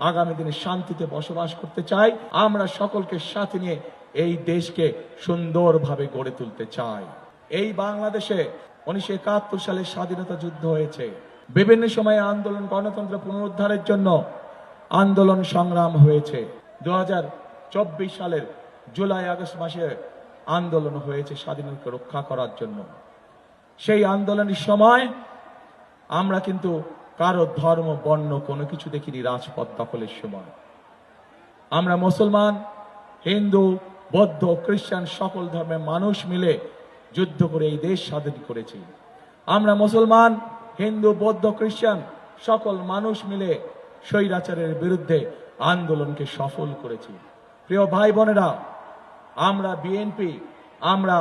আগামী দিনে শান্তিতে বসবাস করতে চাই। আমরা সকলকে সাথে নিয়ে এই দেশকে সুন্দরভাবে গড়ে তুলতে চাই। এই বাংলাদেশে 1971 সালে স্বাধীনতা যুদ্ধ হয়েছে। বিভিন্ন সময়ে আন্দোলন, গণতন্ত্র পুনরুদ্ধারের জন্য আন্দোলন সংগ্রাম হয়েছে। 2024 সালের জুলাই আগস্ট মাসে আন্দোলন হয়েছে স্বাধীনতা রক্ষা করার জন্য। সেই আন্দোলনের সময় আমরা কিন্তু কারো ধর্ম, বর্ণ কোনো কিছু দেখিনি। রাজপথ দখলের সময় আমরা মুসলমান, হিন্দু, বৌদ্ধ, খ্রিস্টান সকল ধর্মের মানুষ মিলে যুদ্ধ করে এই দেশ স্বাধীন করেছি। আমরা মুসলমান, হিন্দু, বৌদ্ধ, খ্রিস্টান সকল মানুষ মিলে স্বৈরাচারের বিরুদ্ধে আন্দোলনকে সফল করেছি। প্রিয় ভাই বোনেরা, আমরা বিএনপি, আমরা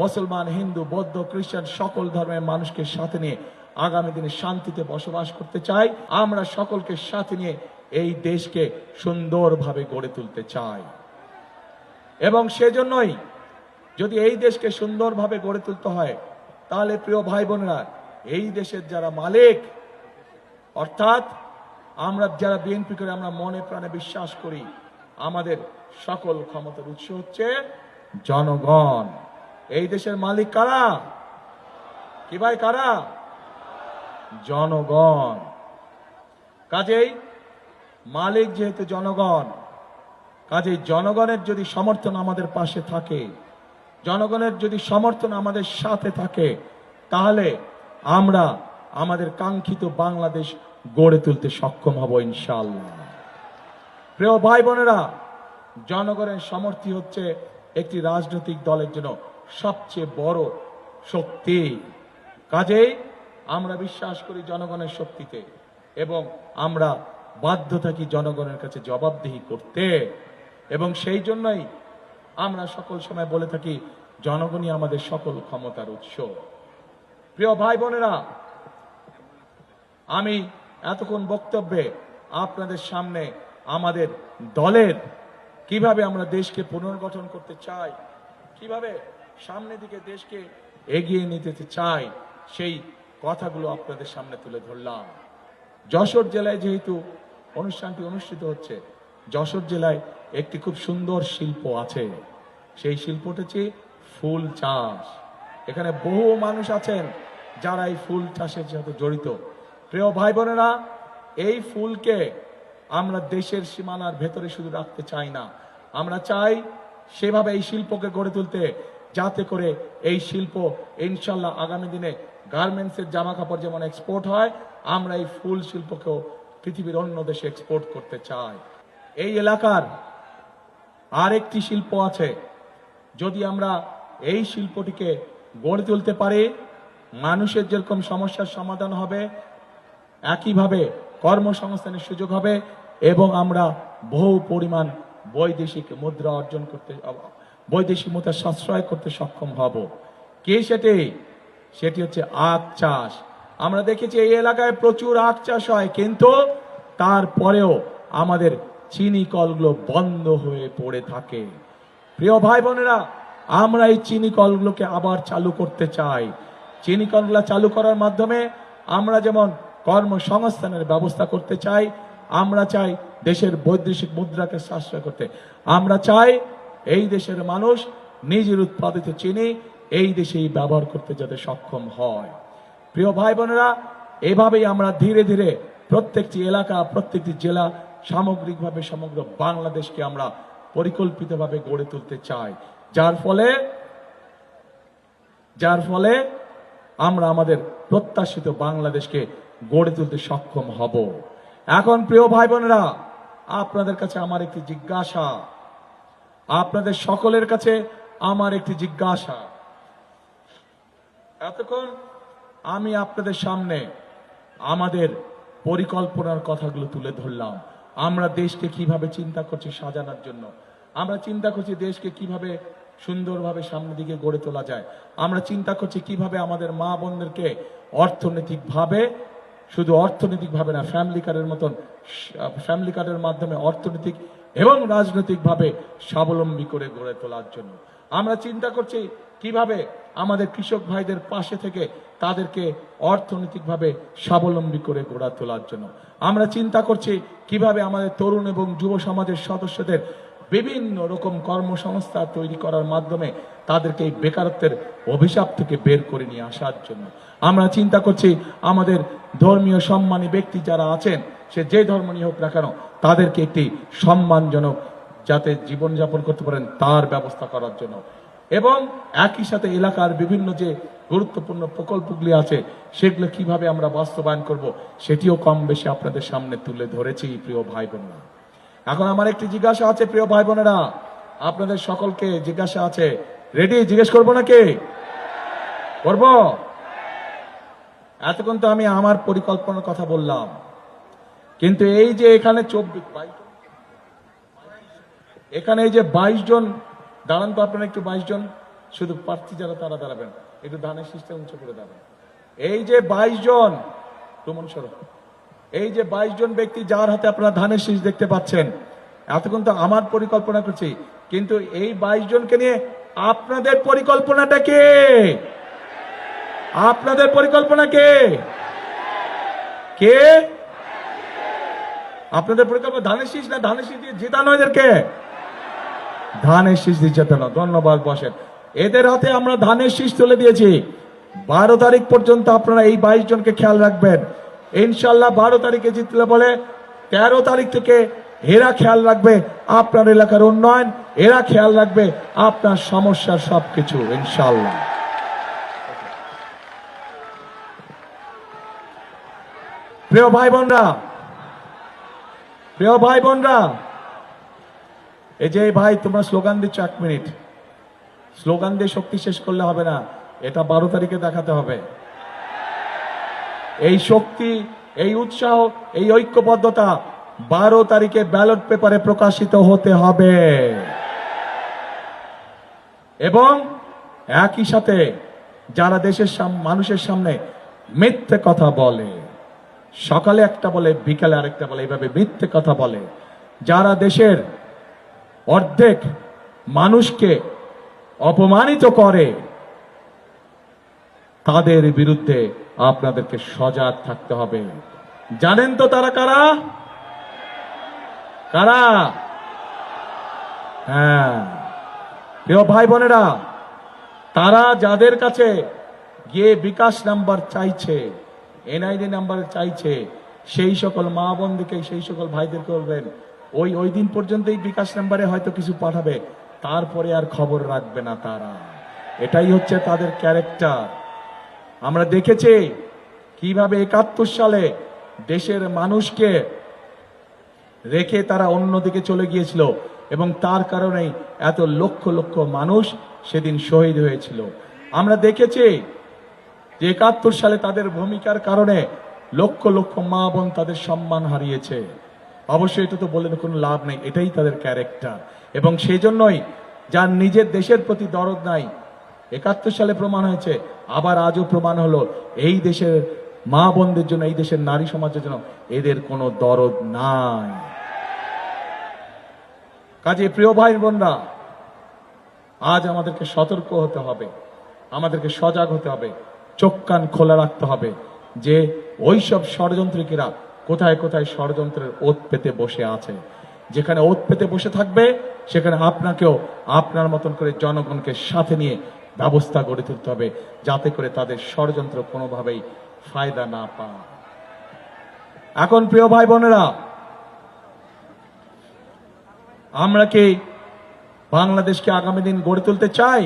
মুসলমান, হিন্দু, বৌদ্ধ, খ্রিস্টান সকল ধর্মের মানুষকে সাথে নিয়ে আগামী দিনে শান্তিতে বসবাস করতে চাই। আমরা সকলকে সাথে নিয়ে এই দেশকে সুন্দরভাবে গড়ে তুলতে চাই এবং সেজন্যই যদি এই দেশকে সুন্দরভাবে গড়ে তুলতে হয়, তাহলে প্রিয় ভাই বোনেরা, এই দেশের যারা মালিক, অর্থাৎ আমরা যারা বিএনপি করে আমরা মনে প্রাণে বিশ্বাস করি, আমাদের সকল ক্ষমতার উৎস হচ্ছে জনগণ। এই দেশের মালিক কারা? কি ভাই, কারা? জনগণ। কাজেই মালিক যেহেতু জনগণ, কাজেই জনগণের যদি সমর্থন আমাদের পাশে থাকে, জনগণের যদি সমর্থন আমাদের সাথে থাকে, তাহলে আমরা আমাদের কাঙ্ক্ষিত বাংলাদেশ গড়ে তুলতে সক্ষম হব ইনশাআল্লাহ। প্রিয় ভাই বোনেরা, জনগণের সমর্থন হচ্ছে একটি রাজনৈতিক দলের জন্য সবচেয়ে বড় শক্তি। কাজেই আমরা বিশ্বাস করি জনগণের শক্তিতে এবং আমরা বাধ্য থাকি জনগণের কাছে জবাবদিহি করতে, এবং সেই জন্যই আমরা সকল সময় বলে থাকি জনগণই আমাদের সকল ক্ষমতার উৎস। প্রিয় ভাই বোনেরা, আমি এতক্ষণ বক্তব্যে আপনাদের সামনে আমাদের দলের কিভাবে আমরা দেশকে পুনর্গঠন করতে চাই, কিভাবে সামনের দিকে দেশকে এগিয়ে নিতে চাই, সেই কথাগুলো আপনাদের সামনে তুলে ধরলাম। যশোর জেলায় যেহেতু অনুষ্ঠানটি অনুষ্ঠিত হচ্ছে, যশোর জেলায় একটি খুব সুন্দর শিল্প আছে। সেই শিল্পটা হচ্ছে ফুল চাষ। এখানে বহু মানুষ আছেন যারা এই ফুল চাষের সাথে জড়িত। প্রিয় ভাই বোনেরা, এই ফুলকে আমরা দেশের সীমানার ভেতরে শুধু রাখতে চাই না, আমরা চাই সেভাবে এই শিল্পকে গড়ে তুলতে, যাতে করে এই শিল্প ইনশাল্লাহ আগামী দিনে গার্মেন্টসের জামা কাপড় যেমন এক্সপোর্ট হয়, আমরা এই ফুল শিল্পকেও পৃথিবীর অন্য দেশে এক্সপোর্ট করতে চাই। এই এলাকার আরেকটি শিল্প আছে, যদি আমরা এই শিল্পটিকে গড়ে তুলতে পারি, মানুষের যেরকম সমস্যার সমাধান হবে, একইভাবে কর্মসংস্থানের সুযোগ হবে এবং আমরা বহু পরিমাণ বৈদেশিক মুদ্রা অর্জন করতে, বৈদেশিক মুদ্রা সাশ্রয় করতে সক্ষম হব। কে সেটি? সেটি হচ্ছে আখ চাষ। আমরা দেখেছি এই এলাকায় প্রচুর আখ চাষ হয়, কিন্তু তারপরেও আমাদের চিনি কলগুলো বন্ধ হয়ে পড়ে থাকে। প্রিয় ভাই বোনেরা, আমরা এই চিনি কলগুলোকে আবার চালু করতে চাই। চিনি কলগুলো চালু করার মাধ্যমে আমরা যেমন কর্মসংস্থানের ব্যবস্থা করতে চাই, আমরা চাই দেশের বৈদেশিক মুদ্রাকে সাশ্রয় করতে, আমরা চাই এই দেশের মানুষ নিজের উৎপাদিত চিনি এই দেশেই ব্যবহার করতে যাতে সক্ষম হয়। প্রিয় ভাই বোনেরা, এভাবেই আমরা ধীরে ধীরে প্রত্যেকটি এলাকা, প্রত্যেকটি জেলা, সামগ্রিকভাবে সমগ্র বাংলাদেশকে আমরা পরিকল্পিতভাবে গড়ে তুলতে চাই, যার ফলে আমরা আমাদের প্রত্যাশিত বাংলাদেশকে গড়ে তুলতে সক্ষম হব। এখন প্রিয় ভাই বোনেরা, আপনাদের কাছে আমার একটি জিজ্ঞাসা, আপনাদের সকলের কাছে আমার একটি জিজ্ঞাসা। এতক্ষণ আমি আপনাদের সামনে আমাদের পরিকল্পনার কথাগুলো তুলে ধরলাম। আমরা দেশকে কিভাবে চিন্তা করছি সাজানোর জন্য, আমরা চিন্তা করছি দেশকে কিভাবে সুন্দরভাবে সামনের দিকে গড়ে তোলা যায়, আমরা চিন্তা করছি কিভাবে আমাদের মা বোনদেরকে অর্থনৈতিকভাবে, শুধু অর্থনৈতিকভাবে না, ফ্যামিলি কার্ডের মাধ্যমে অর্থনৈতিক এবং রাজনৈতিকভাবে স্বাবলম্বী করে গড়ে তোলার জন্য। আমরা চিন্তা করছি কিভাবে আমাদের কৃষক ভাইদের পাশে থেকে তাদেরকে অর্থনৈতিকভাবে স্বাবলম্বী করে গড়ে তোলার জন্য। আমরা চিন্তা করছি কিভাবে আমাদের তরুণ এবং যুব সমাজের সদস্যদের বিভিন্ন রকম কর্মসংস্থান তৈরি করার মাধ্যমে তাদেরকে এই বেকারত্বের অভিশাপ থেকে বের করে নিয়ে আসার জন্য। আমরা চিন্তা করছি আমাদের ধর্মীয় সম্মানী ব্যক্তি যারা আছেন, সে যে ধর্ম নিয়ে হোক না কেন, তাদেরকে একটি সম্মানজনক যাতে জীবনযাপন করতে পারেন তার ব্যবস্থা করার জন্য। এবং একই সাথে এলাকার বিভিন্ন যে গুরুত্বপূর্ণ প্রকল্পগুলি আছে সেগুলো কিভাবে আমরা বাস্তবায়ন করব সেটিও কম বেশি আপনাদের সামনে তুলে ধরেছি প্রিয় ভাই বোনেরা। এখন আমার একটি জিজ্ঞাসা আছে প্রিয় ভাই বোনেরা, আপনাদের সকলকে জিজ্ঞাসা আছে, রেডি? জিজ্ঞেস করবো নাকি? করব? এতক্ষণ তো আমি আমার পরিকল্পনার কথা বললাম, কিন্তু এই যে এখানে 22 এখানে এই যে 22 জন দাঁড়ান তো আপনারা একটু, 22 জন শুধু প্রার্থী যারা তারা দাঁড়াবেন, একটু ধানের শীষটা উঁচু করে দাঁড়াবেন। এই যে 22 জন প্রমাণ স্বরূপ, এই যে 22 জন ব্যক্তি যার হাতে আপনারা ধানের শীষ দেখতে পাচ্ছেন, এতক্ষণ তো আমার পরিকল্পনা করছি, কিন্তু এই 22 জনকে নিয়ে আপনাদের পরিকল্পনাটা কে? আপনাদের পরিকল্পনা কে? কে আপনাদের পরিকল্পনা? ধানের শীষ না ধানের শীষ দিয়ে জেতানো এদেরকে? ধানের শীষ দিয়ে জেতানো। ধন্যবাদ, বসেন। এদের হাতে আমরা ধানের শীষ তুলে দিয়েছি। 12 তারিখ পর্যন্ত আপনারা এই 22 জনকে খেয়াল রাখবেন। ইনশাল্লাহ 12 তারিখে জিতলে বলে 13 তারিখ থেকে এরা খেয়াল রাখবে আপনার এলাকার উন্নয়ন, এরা খেয়াল রাখবে আপনার সমস্যার সবকিছু ইনশাল্লাহ। প্রিয় ভাই বোনরা, প্রিয় ভাই বোনরা, এই যে ভাই তোমরা স্লোগান দিচ্ছ, 1 মিনিট স্লোগান দিয়ে শক্তি শেষ করলে হবে না, এটা 12 তারিখে দেখাতে হবে। এই শক্তি, এই উৎসাহ, এই ঐক্যবদ্ধতা 12 তারিখে ব্যালট পেপারে প্রকাশিত হতে হবে। এবং একই সাথে যারা দেশের মানুষের সামনে মিথ্যে কথা বলে, সকালে একটা বলে বিকালে আরেকটা বলে, এইভাবে মিথ্যে কথা বলে, যারা দেশের অর্ধেক মানুষকে অপমানিত করে, তাদের বিরুদ্ধে আপনাদেরকে সজাগ থাকতে হবে। জানেন তো তারা কারা? কারা? হ্যাঁ প্রিয় ভাই বোনেরা, তারা যাদের কাছে গিয়ে বিকাশ নাম্বার চাইছে, এনআইডি নাম্বার চাইছে, সেই সকল মা বোনদেরকে, সেই সকল ভাইদেরকে বলবেন ওই দিন পর্যন্তই বিকাশ নাম্বারে হয়তো কিছু পাঠাবে, তারপরে আর খবর রাখবে না তারা। এটাই হচ্ছে তাদের ক্যারেক্টার। আমরা দেখেছি কিভাবে 71 সালে দেশের মানুষকে রেখে তারা অন্যদিকে চলে গিয়েছিল এবং তার কারণেই এত লক্ষ লক্ষ মানুষ সেদিন শহীদ হয়েছিল। আমরা দেখেছি যে 71 সালে তাদের ভূমিকার কারণে লক্ষ লক্ষ মা বোন তাদের সম্মান হারিয়েছে। অবশ্যই এটা তো বলে কোনো লাভ নেই, এটাই তাদের ক্যারেক্টার। এবং সেই জন্যই যার নিজের দেশের প্রতি দরদ নাই, 71 সালে প্রমাণ হয়েছে, আবার আজও প্রমাণ হলো, এই দেশের মা বোনদের জন্য, এই দেশের নারী সমাজের জন্য এদের কোনো দরদ নাই। কাজে প্রিয় ভাই বোনরা, আজ আমাদেরকে সতর্ক হতে হবে, আমাদেরকে সজাগ হতে হবে, চোখ কান খোলা রাখতে হবে যে ওইসব ষড়যন্ত্রীরা কোথায় কোথায় ষড়যন্ত্রের ওত পেতে বসে আছে। যেখানে ওত পেতে বসে থাকবে সেখানে আপনাকেও আপনার মতন করে জনগণকে সাথে নিয়ে ব্যবস্থা গড়ে তুলতে হবে, যাতে করে তাদের ষড়যন্ত্র কোনোভাবেই ফায়দা না পায়। এখন প্রিয় ভাই বোনেরা, আমরা কি বাংলাদেশকে আগামী দিন গড়ে তুলতে চাই?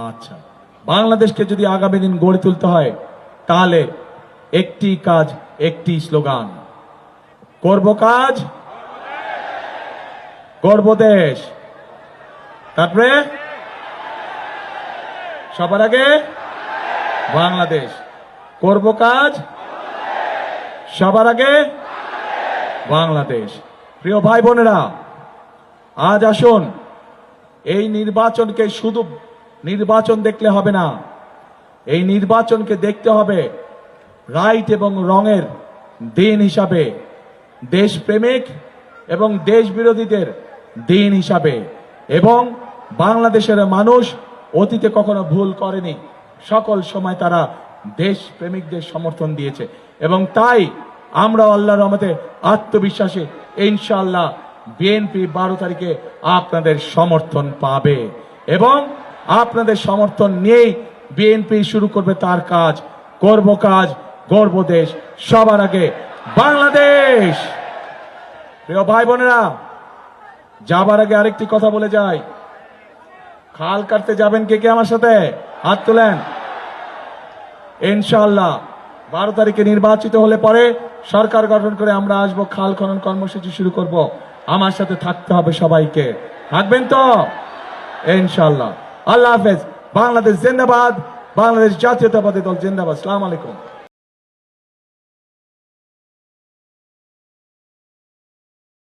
আচ্ছা, বাংলাদেশকে যদি আগামী দিন গড়ে তুলতে হয় তাহলে একটি কাজ, একটি স্লোগান, করব কাজ, গড়ব দেশ। তারপরে সবার আগে বাংলাদেশ, করব কাজ, সবার আগে বাংলাদেশ। প্রিয় ভাই বোনেরা, আজ আসুন এই নির্বাচনকে শুধু নির্বাচন দেখলে হবে না, এই নির্বাচনকে দেখতে হবে রাইট এবং রঙের দিন হিসাবে। দেশপ্রেমিক এবং দেশ বিরোধীদের দিন হিসাবে। এবং বাংলাদেশের মানুষ অতীতে কখনো ভুল করেনি, সকল সময় তারা দেশ প্রেমিকদের সমর্থন দিয়েছে। এবং তাই আমরা আল্লাহর রহমতে আত্মবিশ্বাসে ইনশাআল্লাহ বিএনপি 12 তারিখে আপনাদের সমর্থন পাবে এবং আপনাদের সমর্থন নিয়েই বিএনপি শুরু করবে তার কাজ। করব কাজ, গর্ব দেশ, সবার আগে বাংলাদেশ। প্রিয় ভাই বোনেরা, যাবার আগে আরেকটি কথা বলে যাই। খাল কাটতে যাবেন কে কে আমার সাথে? হাত তোলেন। ইনশাআল্লাহ 12 তারিখে নির্বাচিত হলে পরে সরকার গঠন করে আমরা আসবো, খাল খনন কর্মসূচি শুরু করব। আমার সাথে থাকতে হবে সবাইকে। থাকবেন তো? ইনশাআল্লাহ। আল্লাহ হাফেজ। বাংলাদেশ জিন্দাবাদ। বাংলাদেশ জাতীয়তাবাদী দল জিন্দাবাদ। আসসালামু আলাইকুম।